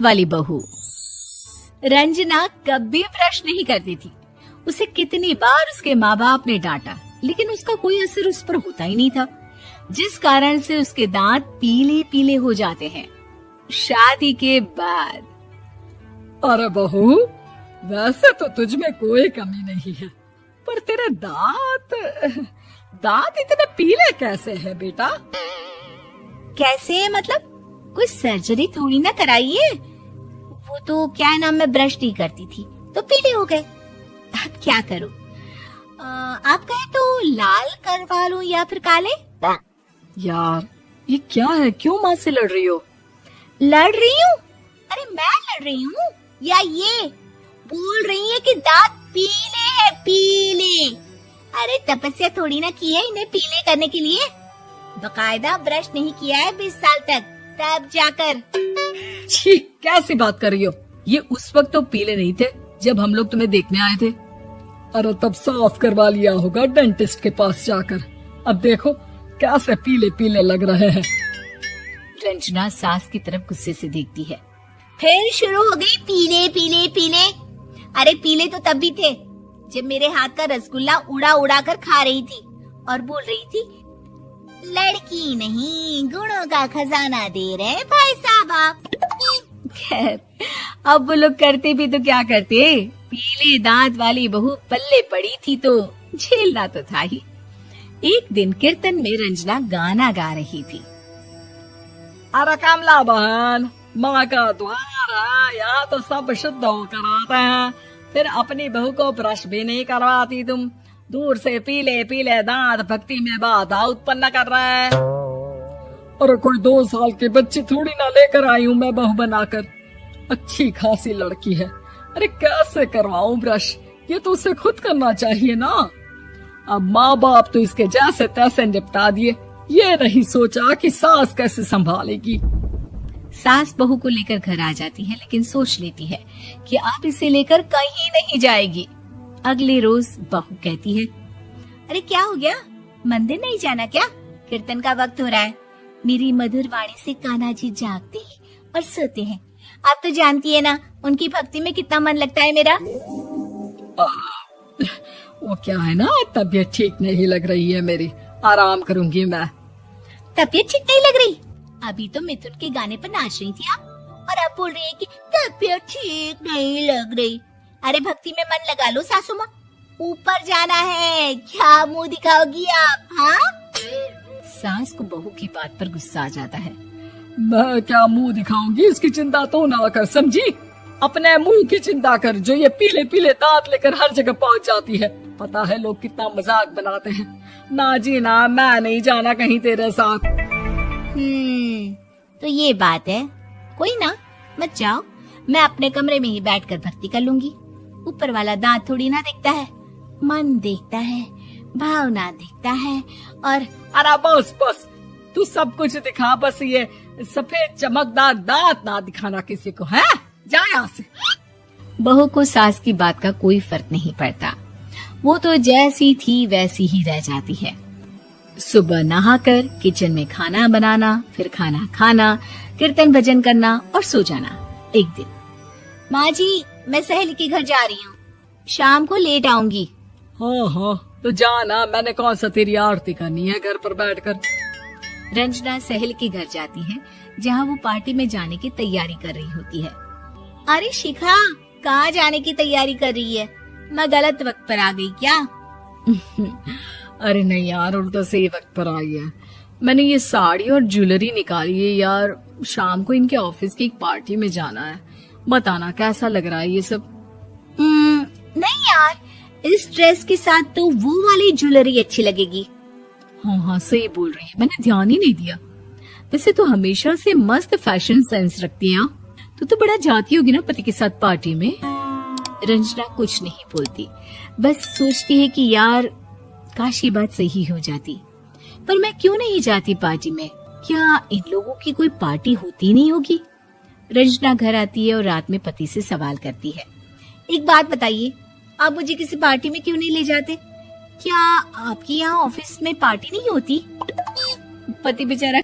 वाली बहू। रंजना कभी ब्रश नहीं करती थी। उसे कितनी बार उसके माँ बाप ने डांटा, लेकिन उसका कोई असर उस पर होता ही नहीं था, जिस कारण से उसके दांत पीले पीले हो जाते हैं। शादी के बाद। अरे बहू, वैसे तो तुझ में कोई कमी नहीं है, पर तेरे दांत इतने पीले कैसे हैं बेटा? कैसे मतलब? कोई सर्जरी थोड़ी ना कराइए। वो तो क्या नाम, मैं ब्रश नहीं करती थी तो पीले हो गए। अब क्या करूं? आप कहे तो लाल करवा लूं या फिर काले? यार ये क्या है, क्यों माँ से लड़ रही हो? लड़ रही हूँ? अरे मैं लड़ रही हूँ या ये बोल रही है कि दांत पीले हैं, पीले। अरे तपस्या थोड़ी ना की है इन्हें पीले करने के लिए। बकायदा ब्रश नहीं किया है 20 साल तक, तब जाकर। छी, कैसी बात कर रही हो? ये उस वक्त तो पीले नहीं थे जब हम लोग तुम्हें देखने आए थे। अरे तब साफ करवा लिया होगा डेंटिस्ट के पास जाकर। अब देखो कैसे पीले पीले लग रहे हैं। रंजना सास की तरफ गुस्से से देखती है। फिर शुरू हो गई पीले पीले पीले। अरे पीले तो तब भी थे जब मेरे हाथ का रसगुल्ला उड़ा उड़ा कर खा रही थी और बोल रही थी, लड़की नहीं गुणों का खजाना दे रहे भाई साहब आप। खैर, अब वो लोग करते भी तो क्या करते, पीले दांत वाली बहू पल्ले पड़ी थी तो झेलना तो था ही। एक दिन कीर्तन में रंजना गाना गा रही थी। अरे कमला बहन, माँ का द्वार है, यहाँ तो सब शुद्ध होकर आते हैं, फिर अपनी बहू को ब्रश भी नहीं करवाती तुम। दूर से पीले पीले दांत भक्ति में बाधा उत्पन्न कर रहा है। अरे कोई 2 साल के बच्ची थोड़ी ना लेकर आई हूँ मैं बहू बनाकर। अच्छी खासी लड़की है, अरे कैसे करवाऊं ब्रश? ये तो उसे खुद करना चाहिए ना। अब माँ बाप तो इसके जैसे तैसे निपटा दिए, ये नहीं सोचा कि सास कैसे संभालेगी। सास बहू को लेकर घर आ जाती है, लेकिन सोच लेती है कि अब इसे लेकर कहीं नहीं जाएगी। अगले रोज बहू कहती है, अरे क्या हो गया, मंदिर नहीं जाना क्या? कीर्तन का वक्त हो रहा है। मेरी मधुर वाणी से कान्हा जी जागते हैं और सोते हैं। आप तो जानती है ना उनकी भक्ति में कितना मन लगता है मेरा। वो क्या है ना, तबीयत ठीक नहीं लग रही है मेरी, आराम करूंगी मैं। तबीयत ठीक नहीं लग रही? अभी तो मिथुन के गाने पर नाच रही थी आप, और अब बोल रही है कि तबीयत ठीक नहीं लग रही। अरे भक्ति में मन लगा लो सासू माँ, ऊपर जाना है, क्या मुंह दिखाओगी आप? हाँ? सास को बहू की बात पर गुस्सा आ जाता है। मैं क्या मुंह दिखाऊंगी, इसकी चिंता तो ना कर, समझी? अपने मुंह की चिंता कर, जो ये पीले पीले दांत लेकर हर जगह पहुंच जाती है। पता है लोग कितना मजाक बनाते हैं। ना जी ना, मैं नहीं जाना कहीं तेरे साथ। तो ये बात है। कोई ना, मत जाओ, मैं अपने कमरे में ही बैठकर भक्ति कर लूंगी। ऊपर वाला दांत थोड़ी ना देखता है, मन देखता है, भावना देखता है। और अरे बस बस, तू सब कुछ दिखा, बस ये सफेद चमकदार दांत ना दिखाना किसी को, है? जा यहाँ से। बहू को सास की बात का कोई फर्क नहीं पड़ता, वो तो जैसी थी वैसी ही रह जाती है। सुबह नहाकर किचन में खाना बनाना, फिर खाना खाना, कीर्तन भजन करना और सो जाना। एक दिन, माँ जी मैं सहेली के घर जा रही हूँ, शाम को लेट आऊंगी। हाँ हाँ तो जाना, मैंने कौन सा तेरी आरती करनी है घर पर बैठकर। रंजना सहेली के घर जाती है, जहाँ वो पार्टी में जाने की तैयारी कर रही होती है। अरे शिखा, कहाँ जाने की तैयारी कर रही है? मैं गलत वक्त पर आ गई क्या? अरे नहीं यार, उल्टा सही वक्त पर आई है। मैंने ये साड़ी और ज्वेलरी निकाली है यार, शाम को इनके ऑफिस की एक पार्टी में जाना है। बताना कैसा लग रहा है ये सब? नहीं यार, इस ड्रेस के साथ तो वो वाली ज्वेलरी अच्छी लगेगी। हाँ हाँ सही बोल रही है, मैंने ध्यान ही नहीं दिया। वैसे तो हमेशा से मस्त फैशन सेंस रखती है। तो बड़ा जाती होगी ना पति के साथ पार्टी में। रंजना कुछ नहीं बोलती, बस सोचती है कि यार काश ये बात सही हो जाती, पर मैं क्यों नहीं जाती पार्टी में? क्या इन लोगों की कोई पार्टी होती नहीं होगी? रंजना घर आती है और रात में पति से सवाल करती है, एक बात बताइए, आप मुझे किसी पार्टी में क्यों नहीं ले जाते? क्या आपकी यहाँ ऑफिस में पार्टी नहीं होती? पति बेचारा